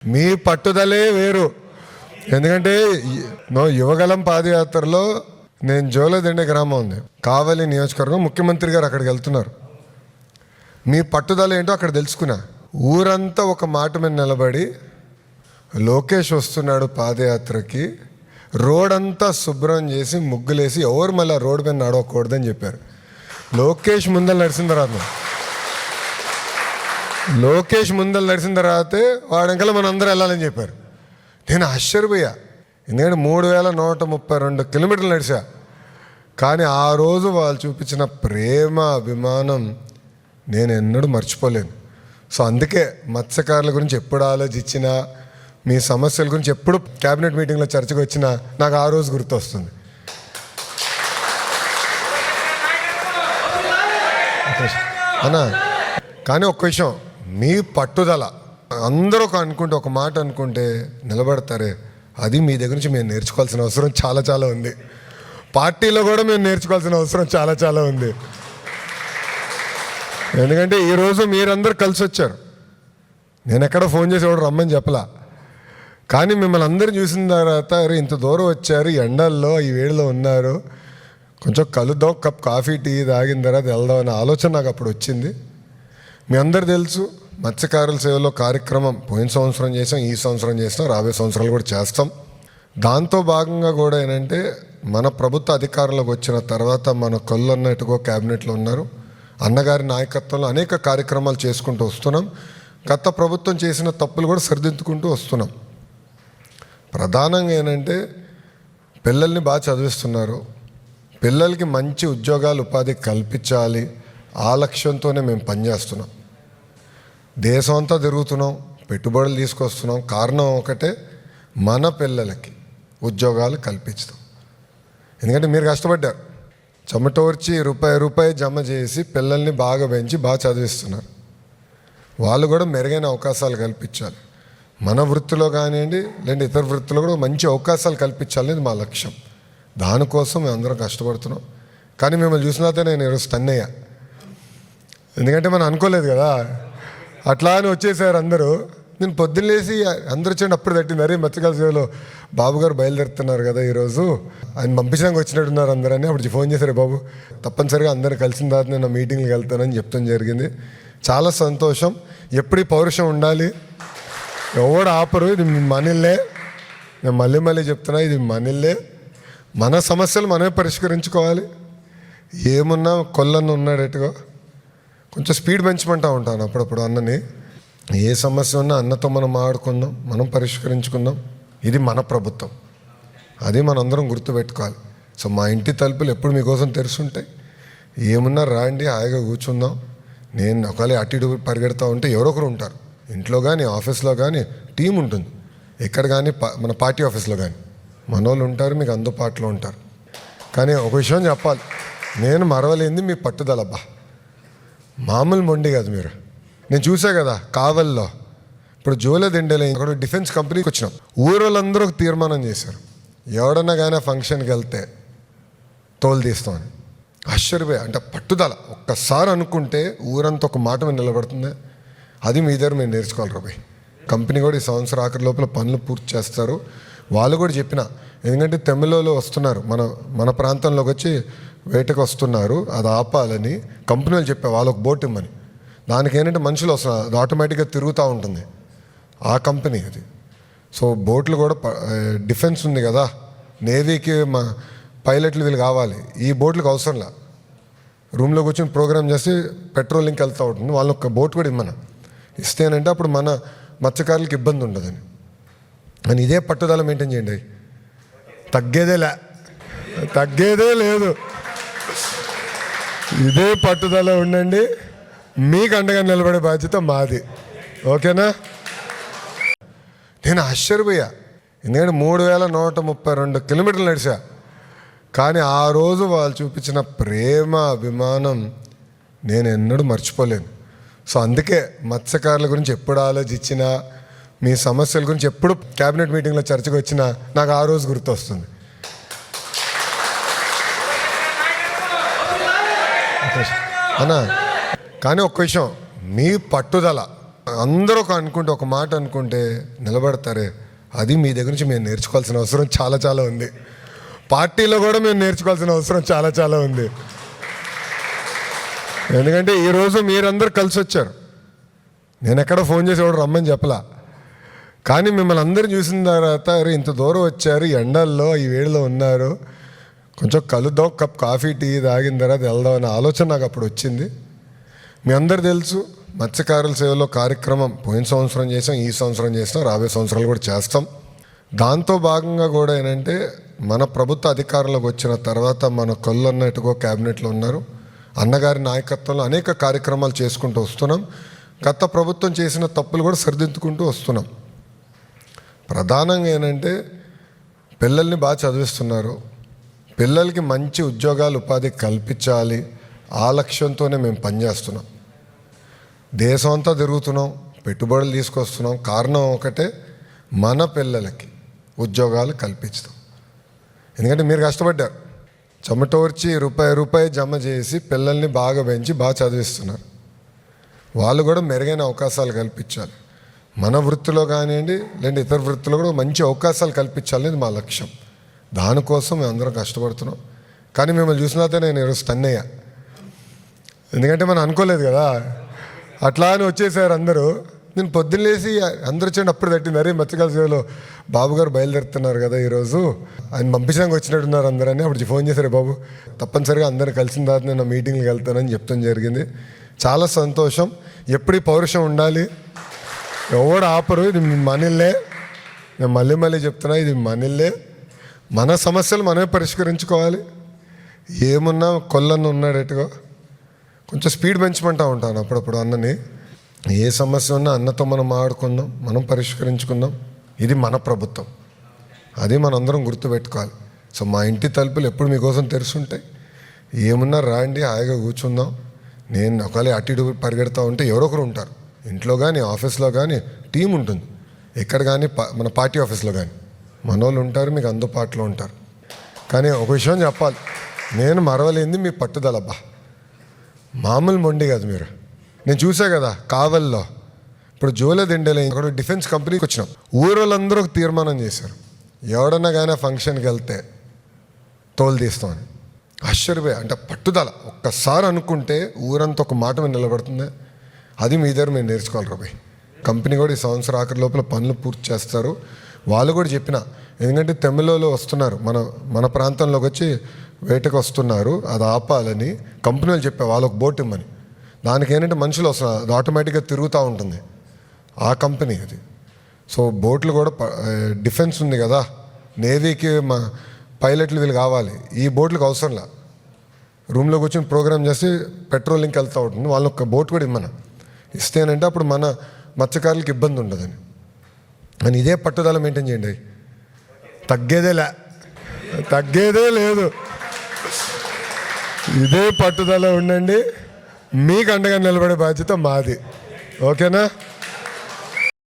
మీ పట్టుదలే వేరు. ఎందుకంటే యువగలం పాదయాత్రలో నేను జోలదండే గ్రామం ఉంది, కావలి నియోజకవర్గం, ముఖ్యమంత్రి గారు అక్కడికి వెళ్తున్నారు. మీ పట్టుదల ఏంటో అక్కడ తెలుసుకున్నా. ఊరంతా ఒక మాట మీద నిలబడి లోకేష్ వస్తున్నాడు పాదయాత్రకి, రోడ్ అంతా శుభ్రం చేసి ముగ్గులేసి ఎవరు మళ్ళీ రోడ్డు మీద నడవకూడదని చెప్పారు. లోకేష్ ముందర నడిచిన తర్వాతే వాడంకల్లా మనం అందరూ వెళ్ళాలని చెప్పారు. నేను ఆశ్చర్యపోయా. ఎందుకంటే 3132 కిలోమీటర్లు నడిచా. కానీ ఆ రోజు వాళ్ళు చూపించిన ప్రేమ, అభిమానం నేను ఎన్నడూ మర్చిపోలేను. సో అందుకే మత్స్యకారుల గురించి ఎప్పుడు ఆలోచించినా, మీ సమస్యల గురించి ఎప్పుడు క్యాబినెట్ మీటింగ్లో చర్చకు వచ్చినా నాకు ఆ రోజు గుర్తొస్తుంది. అన్నా, కానీ ఒక్క విషయం, మీ పట్టుదల అందరూ అనుకుంటే, ఒక మాట అనుకుంటే నిలబడతారే, అది మీ దగ్గర నుంచి మేము నేర్చుకోవాల్సిన అవసరం చాలా చాలా ఉంది. పార్టీలో కూడా మేము నేర్చుకోవాల్సిన అవసరం చాలా చాలా ఉంది. ఎందుకంటే ఈరోజు మీరందరూ కలిసి వచ్చారు. నేను ఎక్కడ ఫోన్ చేసి ఎవడు రమ్మని చెప్పలా. కానీ మిమ్మల్ని అందరూ చూసిన తర్వాత ఇంత దూరం వచ్చారు, ఎండల్లో ఈ వేడిలో ఉన్నారు, కొంచెం కలుద్దాం, కప్ కాఫీ టీ తాగిన తర్వాత వెళ్దాం అనే ఆలోచన నాకు అప్పుడు వచ్చింది. మీ అందరు తెలుసు, మత్స్యకారుల సేవలో కార్యక్రమం పోయిన సంవత్సరం చేసాం, ఈ సంవత్సరం చేస్తాం, రాబోయే సంవత్సరాలు కూడా చేస్తాం. దాంతో భాగంగా కూడా ఏంటంటే మన ప్రభుత్వ అధికారంలోకి వచ్చిన తర్వాత మన కొల్లన్నట్టుగా క్యాబినెట్లో ఉన్నారు. అన్నగారి నాయకత్వంలో అనేక కార్యక్రమాలు చేసుకుంటూ వస్తున్నాం. గత ప్రభుత్వం చేసిన తప్పులు కూడా సరిదిద్దుకుంటూ వస్తున్నాం. ప్రధానంగా ఏంటంటే పిల్లల్ని బాగా చదివిస్తున్నారు, పిల్లలకి మంచి ఉద్యోగాలు, ఉపాధి కల్పించాలి, ఆ లక్ష్యంతోనే మేము పనిచేస్తున్నాం. దేశం అంతా తిరుగుతున్నాం, పెట్టుబడులు తీసుకొస్తున్నాం. కారణం ఒకటే, మన పిల్లలకి ఉద్యోగాలు కల్పించడం. ఎందుకంటే మీరు కష్టపడ్డారు, చెమటోర్చి రూపాయి జమ చేసి పిల్లల్ని బాగా పెంచి బాగా చదివిస్తున్నారు. వాళ్ళు కూడా మెరుగైన అవకాశాలు కల్పించాలి. మన వృత్తిలో కానివ్వండి, లేదంటే ఇతర వృత్తిలో కూడా మంచి అవకాశాలు కల్పించాలనేది మా లక్ష్యం. దానికోసం మేము అందరం కష్టపడుతున్నాం. కానీ మిమ్మల్ని చూసినాతే నేను ఈరోజు స్టన్ అయ్యా. ఎందుకంటే మనం అనుకోలేదు కదా, అట్లా అని వచ్చేసారు అందరూ. నేను పొద్దున్న లేసి అందరూ వచ్చాడు, అప్పుడు తట్టింది, అరే మత్స్యకారుల సేవలో బాబు గారు బయలుదేరుతున్నారు కదా ఈరోజు, ఆయన పంపించడానికి వచ్చినట్టున్నారు అందరని. అప్పుడు ఫోన్ చేశారు, బాబు తప్పనిసరిగా అందరూ కలిసిన తర్వాత నేను మీటింగ్కి వెళ్తానని చెప్తాం జరిగింది. చాలా సంతోషం. ఎప్పుడు పౌరుషం ఉండాలి, ఎవడు ఆపరు. ఇది మనీళ్ళే, నేను మళ్ళీ చెప్తున్నా, ఇది మనీళ్ళే. మన సమస్యలు మనమే పరిష్కరించుకోవాలి. ఏమున్నా కొల్లన్న ఉన్నాడేట్టుగా కొంచెం స్పీడ్ పెంచమంటా ఉంటాను అప్పుడప్పుడు అన్నని. ఏ సమస్య ఉన్నా అన్నతో మనం ఆడుకుందాం, మనం పరిష్కరించుకుందాం. ఇది మన ప్రభుత్వం, అది మనందరం గుర్తుపెట్టుకోవాలి. సో మా ఇంటి తలుపులు ఎప్పుడు మీకోసం తెరుచుంటాయి. ఏమున్నా రాండి, హాయిగా కూర్చుందాం. నేను ఒకవేళ అటు ఇటు పరిగెడతా ఉంటే ఎవరో ఒకరు ఉంటారు, ఇంట్లో కానీ ఆఫీస్లో కానీ టీం ఉంటుంది, ఎక్కడ కానీ మన పార్టీ ఆఫీస్లో కానీ మన వాళ్ళు ఉంటారు, మీకు అందుబాటులో ఉంటారు. కానీ ఒక విషయం చెప్పాలి, నేను మరవలేంది మీ పట్టుదల. అబ్బా, మామూలు మొండి కాదు మీరు. నేను చూసా కదా కావల్లో, ఇప్పుడు జోలదిండేలో అక్కడ డిఫెన్స్ కంపెనీకి వచ్చినాం. ఊరోళ్ళందరూ ఒక తీర్మానం చేశారు, ఎవడన్నా కానీ ఫంక్షన్కి వెళ్తే తోలు తీస్తామని. ఆశ్చర్యపోయా. అంటే పట్టుదల ఒక్కసారి అనుకుంటే ఊరంతా ఒక మాట మీద నిలబడుతుంది. అది మీ దగ్గర మేము నేర్చుకోవాలి రాబాయ్. కంపెనీ కూడా ఈ సంవత్సరం ఆఖరి లోపల పనులు పూర్తి చేస్తారు. వాళ్ళు కూడా చెప్పిన, ఎందుకంటే తమిళలో వస్తున్నారు, మన ప్రాంతంలోకి వచ్చి వేటకు వస్తున్నారు, అది ఆపాలని కంపెనీ వాళ్ళు చెప్పా, వాళ్ళకు బోట్ ఇమ్మని. దానికి ఏంటంటే మనుషులు వస్తున్నారు, అది ఆటోమేటిక్గా తిరుగుతూ ఉంటుంది ఆ కంపెనీ అది. సో బోట్లు కూడా డిఫెన్స్ ఉంది కదా, నేవీకి మా పైలట్లు వీళ్ళు కావాలి, ఈ బోట్లకు అవసరంలా. రూమ్లో కూర్చొని ప్రోగ్రామ్ చేసి పెట్రోలింగ్కి వెళ్తూ ఉంటుంది, వాళ్ళని ఒక బోట్ కూడా ఇమ్మన ఇస్తేనంటే అప్పుడు మన మత్స్యకారులకు ఇబ్బంది ఉండదని. అని ఇదే పట్టుదల మెయింటైన్ చేయండి, తగ్గేదే లేదు. ఇదే పట్టుదల ఉండండి, మీకు అండగా నిలబడే బాధ్యత మాది. ఓకేనా? నేను ఆశ్చర్యపోయా. ఎందుకంటే 3132 కిలోమీటర్లు నడిచా. కానీ ఆ రోజు వాళ్ళు చూపించిన ప్రేమ, అభిమానం నేను ఎన్నడూ మర్చిపోలేను. సో అందుకే మత్స్యకారుల గురించి ఎప్పుడు ఆలోచించినా, మీ సమస్యల గురించి ఎప్పుడు క్యాబినెట్ మీటింగ్లో చర్చకు వచ్చినా నాకు ఆ రోజు గుర్తొస్తుంది. అన్నా, కానీ ఒక్క విషయం, మీ పట్టుదల అందరూ అనుకుంటే ఒక మాట అనుకుంటే నిలబడతారే, అది మీ దగ్గర నుంచి మేము నేర్చుకోవాల్సిన అవసరం చాలా చాలా ఉంది. పార్టీలో కూడా మేము నేర్చుకోవాల్సిన అవసరం చాలా చాలా ఉంది. ఎందుకంటే ఈరోజు మీరందరూ కలిసి వచ్చారు. నేను ఎక్కడ ఫోన్ చేసి ఎవడు రమ్మని చెప్పలా, కానీ మిమ్మల్ని అందరూ చూసిన తర్వాత అరే ఇంత దూరం వచ్చారు, ఎండల్లో ఈ వేడిలో ఉన్నారు, కొంచెం కలుద్దాం, కప్ కాఫీ టీ తాగిన తర్వాత వెళ్దాం అనే ఆలోచన నాకు అప్పుడు వచ్చింది. మీ అందరు తెలుసు మత్స్యకారుల సేవలో కార్యక్రమం పోయిన సంవత్సరం చేసాం, ఈ సంవత్సరం చేస్తాం, రాబోయే సంవత్సరాలు కూడా చేస్తాం. దాంతో భాగంగా కూడా ఏంటంటే మన ప్రభుత్వ అధికారంలోకి వచ్చిన తర్వాత మన కొల్లన్నట్టుగా క్యాబినెట్లో ఉన్నారు, అన్నగారి నాయకత్వంలో అనేక కార్యక్రమాలు చేసుకుంటూ వస్తున్నాం. గత ప్రభుత్వం చేసిన తప్పులు కూడా సరిదిద్దుకుంటూ వస్తున్నాం. ప్రధానంగా ఏంటంటే పిల్లల్ని బాగా చదివిస్తున్నారు, పిల్లలకి మంచి ఉద్యోగాలు ఉపాధి కల్పించాలి, ఆ లక్ష్యంతోనే మేము పనిచేస్తున్నాం. దేశం అంతా తిరుగుతున్నాం, పెట్టుబడులు తీసుకొస్తున్నాం. కారణం ఒకటే, మన పిల్లలకి ఉద్యోగాలు కల్పించడం. ఎందుకంటే మీరు కష్టపడ్డారు, చెమటోర్చి రూపాయి జమ చేసి పిల్లల్ని బాగా పెంచి బాగా చదివిస్తున్నారు. వాళ్ళు కూడా మెరుగైన అవకాశాలు కల్పించాలి. మన వృత్తిలో కానివ్వండి లేదంటే ఇతర వృత్తిలో కూడా మంచి అవకాశాలు కల్పించాలనేది మా లక్ష్యం. దానికోసం మేము అందరం కష్టపడుతున్నాం. కానీ మిమ్మల్ని చూసినాతే నేను ఈరోజు స్టన్ అయ్యా. ఎందుకంటే మనం అనుకోలేదు కదా, అట్లా అని వచ్చేసారు అందరూ. నేను పొద్దున్నేసి అందరూ వచ్చేయండి అప్పుడు తట్టింది, అరే మత్స్యకారుల సేవలో బాబు గారు బయలుదేరుతున్నారు కదా ఈరోజు, ఆయన పంపించడానికి వచ్చినట్టున్నారు అందరని. అప్పుడు ఫోన్ చేశారు, బాబు తప్పనిసరిగా అందరూ కలిసిన తర్వాత నేను మీటింగ్కి వెళ్తానని చెప్తాం జరిగింది. చాలా సంతోషం. ఎప్పుడు ఈ పౌరుషం ఉండాలి, ఎవడు ఆపరు. ఇది మనీళ్ళే, నేను మళ్ళీ చెప్తున్నా, ఇది మనీళ్ళే. మన సమస్యలు మనమే పరిష్కరించుకోవాలి. ఏమున్నా కొల్లన్న ఉన్నాడేట్టుగా కొంచెం స్పీడ్ పెంచమంటా ఉంటాను అప్పుడప్పుడు అన్నని. ఏ సమస్య ఉన్నా అన్నతో మనం ఆడుకుందాం, మనం పరిష్కరించుకుందాం. ఇది మన ప్రభుత్వం, అది మనందరం గుర్తుపెట్టుకోవాలి. సో మా ఇంటి తలుపులు ఎప్పుడు మీకోసం తెరుచుంటాయి. ఏమున్నా రాండి, హాయిగా కూర్చుందాం. నేను ఒకవేళ అటు ఇటు పరిగెడతా ఉంటే ఎవరో ఒకరు ఉంటారు, ఇంట్లో కానీ ఆఫీస్లో కానీ టీం ఉంటుంది, ఎక్కడ కానీ మన పార్టీ ఆఫీస్లో కానీ మనోళ్ళు ఉంటారు, మీకు అందుబాటులో ఉంటారు. కానీ ఒక విషయం చెప్పాలి, నేను మరవలేంది మీ పట్టుదల. అబ్బా మామూలు మొండి కాదు మీరు. నేను చూసా కదా కావల్లో, ఇప్పుడు జోలెదిండేలో ఇక్కడ డిఫెన్స్ కంపెనీకి వచ్చినాం. ఊరోళ్ళందరూ ఒక తీర్మానం చేశారు, ఎవడన్నా కానీ ఫంక్షన్కి వెళ్తే తోలు తీస్తామని. ఆశ్చర్యపోయా. అంటే పట్టుదల ఒక్కసారి అనుకుంటే ఊరంతా ఒక మాట మీద నిలబడుతుంది. అది మీ దగ్గర మీరు నేర్చుకోవాలి రాబాయ్. కంపెనీ కూడా ఈ సంవత్సరం ఆఖరి లోపల పనులు పూర్తి చేస్తారు. వాళ్ళు కూడా చెప్పిన, ఎందుకంటే తమిళలో వస్తున్నారు, మన ప్రాంతంలోకి వచ్చి వేటకు వస్తున్నారు, అది ఆపాలని కంపెనీ వాళ్ళు చెప్పా, వాళ్ళకు బోట్ ఇమ్మని. దానికి ఏంటంటే మనుషులు వస్తున్నారు, అది ఆటోమేటిక్గా తిరుగుతూ ఉంటుంది, ఆ కంపెనీ అది. సో బోట్లు కూడా డిఫెన్స్ ఉంది కదా, నేవీకి మా పైలట్లు వీళ్ళు కావాలి, ఈ బోట్లకు అవసరంలా. రూమ్లో కూర్చొని ప్రోగ్రామ్ చేసి పెట్రోలింగ్కి వెళ్తూ ఉంటుంది, వాళ్ళు ఒక బోట్ కూడా ఇమ్మన ఇస్తేనంటే అప్పుడు మన మత్స్యకారులకు ఇబ్బంది ఉండదని. అని ఇదే పట్టుదల మెయింటైన్ చేయండి, తగ్గేదే లేదు. ఇదే పట్టుదల ఉండండి, మీకు అండగా నిలబడే బాధ్యత మాది. ఓకేనా?